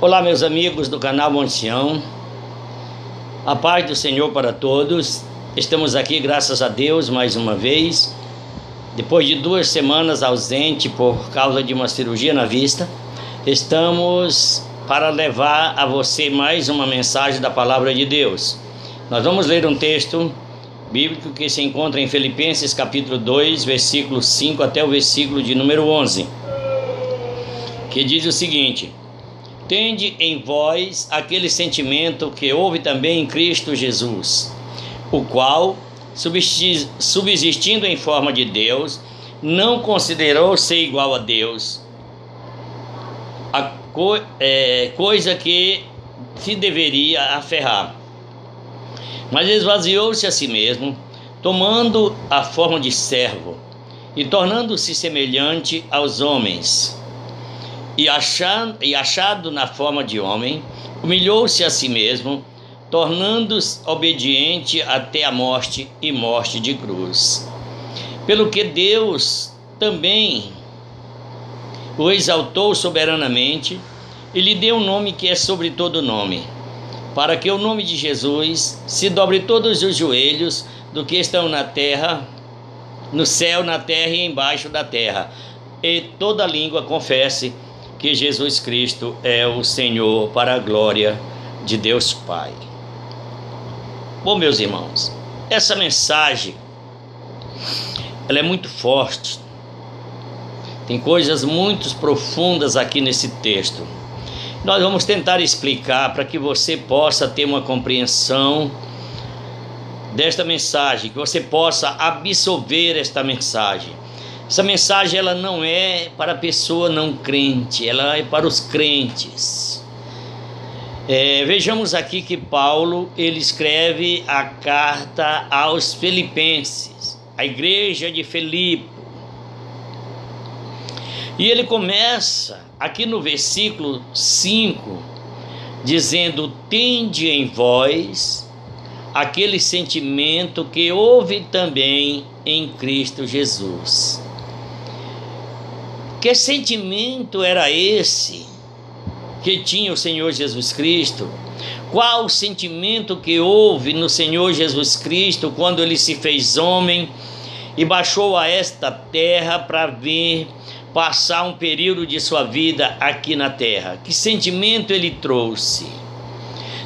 Olá, meus amigos do canal Monte Sião, a paz do Senhor para todos. Estamos aqui, graças a Deus, mais uma vez, depois de 2 semanas ausente por causa de uma cirurgia na vista. Estamos para levar a você mais uma mensagem da Palavra de Deus. Nós vamos ler um texto bíblico que se encontra em Filipenses capítulo 2, versículo 5 até o versículo de número 11, que diz o seguinte: tende em vós aquele sentimento que houve também em Cristo Jesus, o qual, subsistindo em forma de Deus, não considerou ser igual a Deus, coisa que se deveria aferrar, mas esvaziou-se a si mesmo, tomando a forma de servo e tornando-se semelhante aos homens. E achado na forma de homem, humilhou-se a si mesmo, tornando-se obediente até a morte e morte de cruz. Pelo que Deus também o exaltou soberanamente e lhe deu um nome que é sobre todo nome, para que o nome de Jesus se dobre todos os joelhos do que estão na terra, no céu, na terra e embaixo da terra, e toda língua confesse que Jesus Cristo é o Senhor, para a glória de Deus Pai. Bom, meus irmãos, essa mensagem, ela é muito forte. Tem coisas muito profundas aqui nesse texto. Nós vamos tentar explicar para que você possa ter uma compreensão desta mensagem, que você possa absorver esta mensagem. Essa mensagem, ela não é para a pessoa não crente, ela é para os crentes. Vejamos aqui que Paulo, ele escreve a carta aos Filipenses, a igreja de Filipe. E ele começa aqui no versículo 5, dizendo: tende em vós aquele sentimento que houve também em Cristo Jesus. Que sentimento era esse que tinha o Senhor Jesus Cristo? Qual o sentimento que houve no Senhor Jesus Cristo quando ele se fez homem e baixou a esta terra para vir passar um período de sua vida aqui na terra? Que sentimento ele trouxe?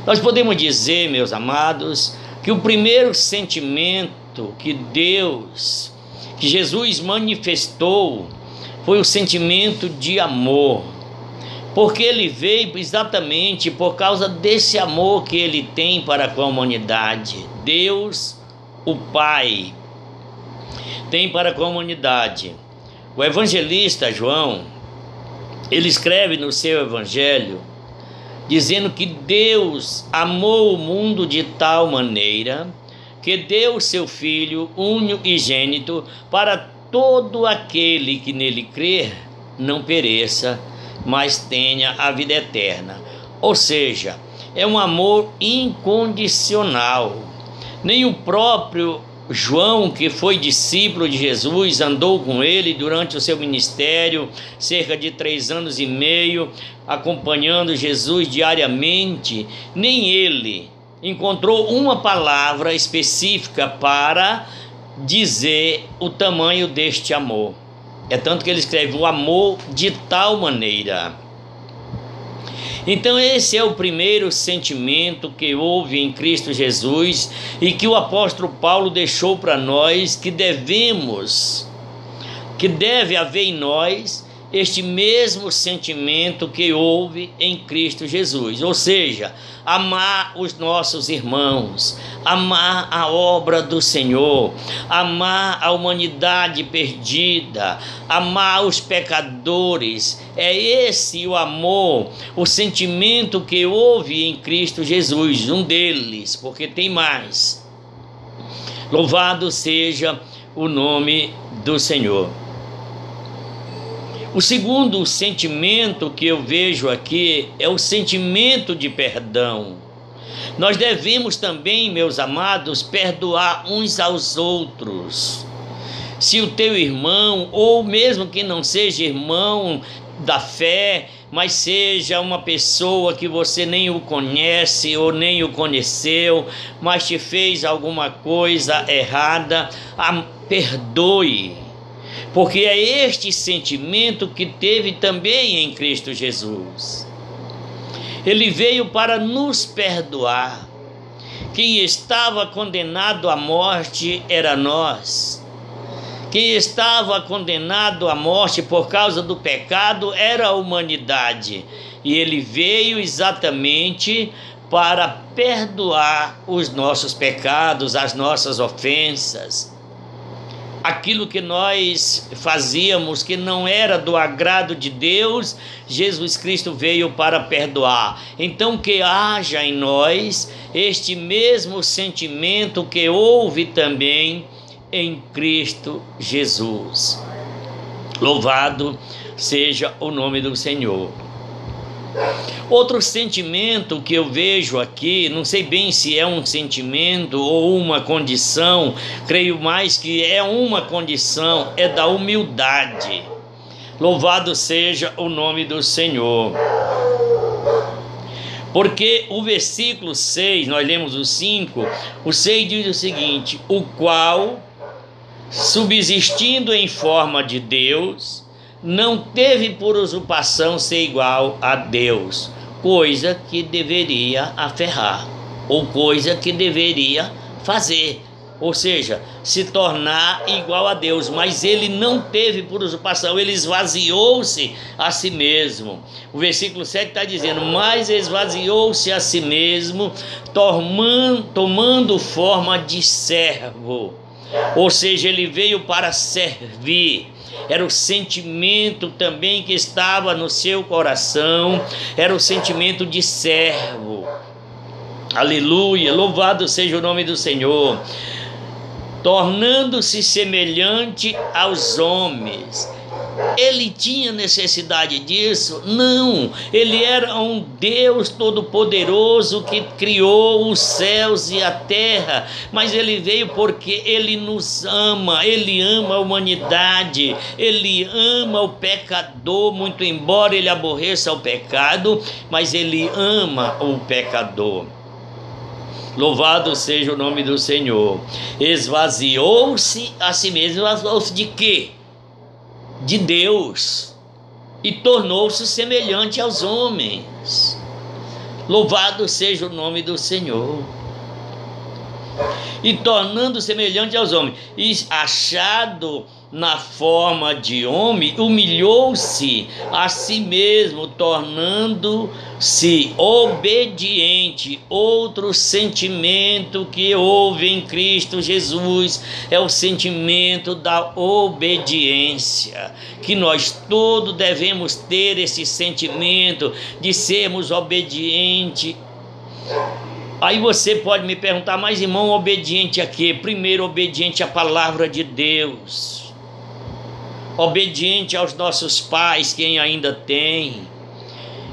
Nós podemos dizer, meus amados, que o primeiro sentimento que Jesus manifestou foi o sentimento de amor, porque ele veio exatamente por causa desse amor que ele tem para com a humanidade. Deus, o Pai, tem para com a humanidade. O evangelista João, ele escreve no seu evangelho, dizendo que Deus amou o mundo de tal maneira que deu seu Filho unigênito para todo aquele que nele crer não pereça, mas tenha a vida eterna. Ou seja, é um amor incondicional. Nem o próprio João, que foi discípulo de Jesus, andou com ele durante o seu ministério, cerca de 3 anos e meio, acompanhando Jesus diariamente, nem ele encontrou uma palavra específica para dizer o tamanho deste amor. É tanto que ele escreve: o amor de tal maneira. Então esse é o primeiro sentimento que houve em Cristo Jesus e que o apóstolo Paulo deixou para nós, que deve haver em nós este mesmo sentimento que houve em Cristo Jesus. Ou seja, amar os nossos irmãos, amar a obra do Senhor, amar a humanidade perdida, amar os pecadores. É esse o amor, o sentimento que houve em Cristo Jesus, um deles, porque tem mais. Louvado seja o nome do Senhor. O segundo sentimento que eu vejo aqui é o sentimento de perdão. Nós devemos também, meus amados, perdoar uns aos outros. Se o teu irmão, ou mesmo que não seja irmão da fé, mas seja uma pessoa que você nem o conhece ou nem o conheceu, mas te fez alguma coisa errada, perdoe. Porque é este sentimento que teve também em Cristo Jesus. Ele veio para nos perdoar. Quem estava condenado à morte era nós. Quem estava condenado à morte por causa do pecado era a humanidade. E ele veio exatamente para perdoar os nossos pecados, as nossas ofensas. Aquilo que nós fazíamos que não era do agrado de Deus, Jesus Cristo veio para perdoar. Então que haja em nós este mesmo sentimento que houve também em Cristo Jesus. Louvado seja o nome do Senhor. Outro sentimento que eu vejo aqui, não sei bem se é um sentimento ou uma condição, creio mais que é uma condição, é da humildade. Louvado seja o nome do Senhor. Porque o versículo 6, nós lemos o 5, o 6 diz o seguinte: o qual, subsistindo em forma de Deus, não teve por usurpação ser igual a Deus, coisa que deveria aferrar, ou coisa que deveria fazer, ou seja, se tornar igual a Deus, mas ele não teve por usurpação, ele esvaziou-se a si mesmo. O versículo 7 está dizendo: mas esvaziou-se a si mesmo, tomando forma de servo, ou seja, ele veio para servir. Era o sentimento também que estava no seu coração, era o sentimento de servo. Aleluia, louvado seja o nome do Senhor. Tornando-se semelhante aos homens. Ele tinha necessidade disso? Não, ele era um Deus todo-poderoso que criou os céus e a terra, mas ele veio porque ele nos ama, ele ama a humanidade, ele ama o pecador, muito embora ele aborreça o pecado, mas ele ama o pecador. Louvado seja o nome do Senhor. Esvaziou-se a si mesmo. Esvaziou-se de quê? De Deus, e tornou-se semelhante aos homens. Louvado seja o nome do Senhor. E tornando semelhante aos homens, e achado na forma de homem, humilhou-se a si mesmo, tornando-se obediente. Outro sentimento que houve em Cristo Jesus é o sentimento da obediência, que nós todos devemos ter esse sentimento de sermos obedientes. Aí você pode me perguntar: mas irmão, obediente a quê? Primeiro, obediente à palavra de Deus, obediente aos nossos pais, quem ainda tem.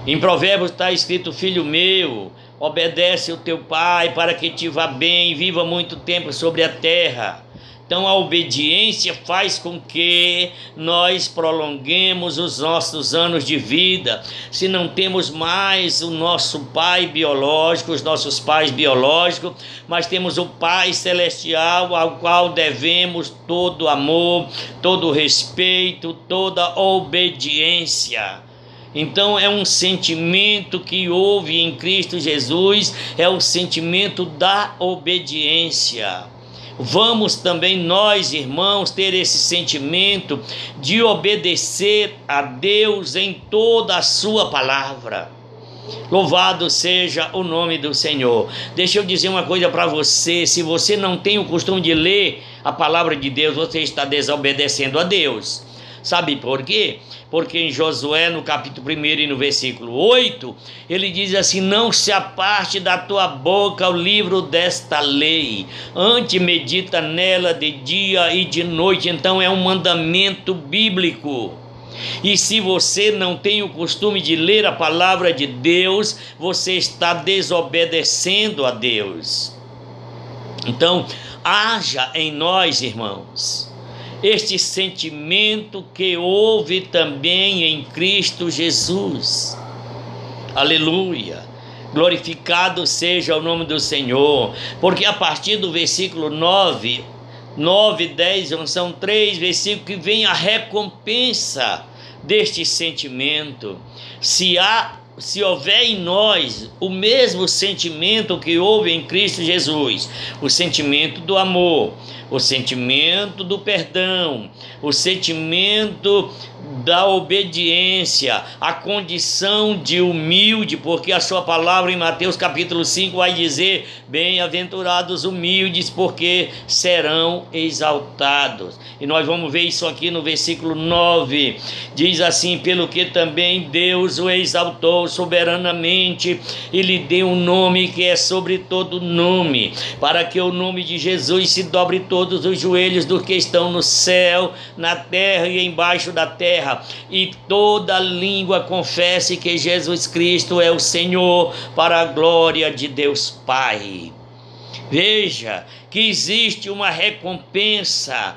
Em Provérbios está escrito: filho meu, obedece o teu pai para que te vá bem e viva muito tempo sobre a terra. Então a obediência faz com que nós prolonguemos os nossos anos de vida. Se não temos mais o nosso pai biológico, os nossos pais biológicos, mas temos o Pai Celestial, ao qual devemos todo amor, todo respeito, toda obediência. Então é um sentimento que houve em Cristo Jesus, é o sentimento da obediência. Vamos também nós, irmãos, ter esse sentimento de obedecer a Deus em toda a sua palavra. Louvado seja o nome do Senhor. Deixa eu dizer uma coisa para você: se você não tem o costume de ler a palavra de Deus, você está desobedecendo a Deus. Sabe por quê? Porque em Josué, no capítulo 1 e no versículo 8, ele diz assim: não se aparte da tua boca o livro desta lei, antes medita nela de dia e de noite. Então é um mandamento bíblico. E se você não tem o costume de ler a palavra de Deus, você está desobedecendo a Deus. Então, haja em nós, irmãos, este sentimento que houve também em Cristo Jesus. Aleluia! Glorificado seja o nome do Senhor, porque a partir do versículo 9, 10, são 3 versículos que vem a recompensa deste sentimento. Se houver em nós o mesmo sentimento que houve em Cristo Jesus, o sentimento do amor, o sentimento do perdão, o sentimento da obediência, a condição de humilde, porque a sua palavra em Mateus capítulo 5 vai dizer: bem-aventurados humildes, porque serão exaltados. E nós vamos ver isso aqui no versículo 9, diz assim: pelo que também Deus o exaltou soberanamente e lhe deu um nome que é sobre todo nome, para que o nome de Jesus se dobre todos os joelhos dos que estão no céu, na terra e embaixo da terra, e toda língua confesse que Jesus Cristo é o Senhor, para a glória de Deus Pai. Veja que existe uma recompensa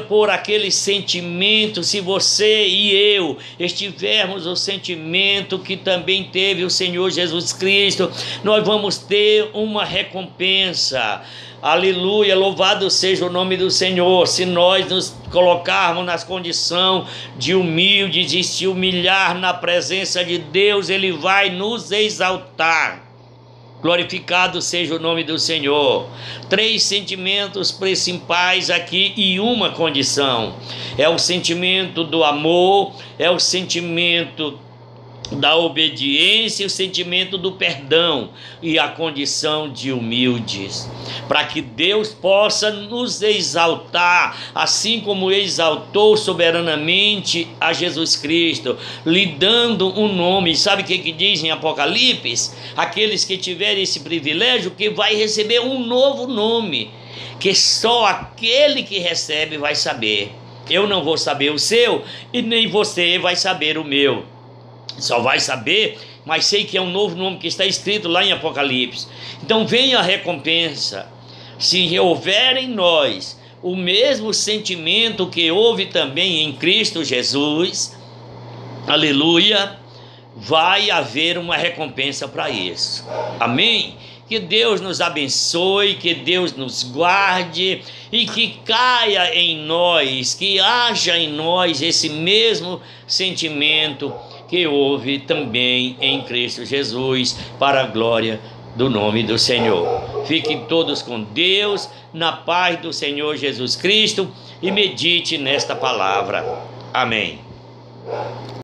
por aquele sentimento. Se você e eu estivermos o sentimento que também teve o Senhor Jesus Cristo, nós vamos ter uma recompensa. Aleluia, louvado seja o nome do Senhor. Se nós nos colocarmos nas condições de humildes e se humilhar na presença de Deus, Ele vai nos exaltar. Glorificado seja o nome do Senhor. 3 sentimentos principais aqui e uma condição. É o sentimento do amor, é o sentimento da obediência e o sentimento do perdão e a condição de humildes, para que Deus possa nos exaltar, assim como exaltou soberanamente a Jesus Cristo, lhe dando um nome. Sabe o que diz em Apocalipse? Aqueles que tiverem esse privilégio, que vai receber um novo nome, que só aquele que recebe vai saber. Eu não vou saber o seu e nem você vai saber o meu. Só vai saber, mas sei que é um novo nome que está escrito lá em Apocalipse. Então vem a recompensa. Se houver em nós o mesmo sentimento que houve também em Cristo Jesus, aleluia, vai haver uma recompensa para isso. Amém? Que Deus nos abençoe, que Deus nos guarde e que caia em nós, que haja em nós esse mesmo sentimento que houve também em Cristo Jesus, para a glória do nome do Senhor. Fiquem todos com Deus, na paz do Senhor Jesus Cristo, e medite nesta palavra. Amém.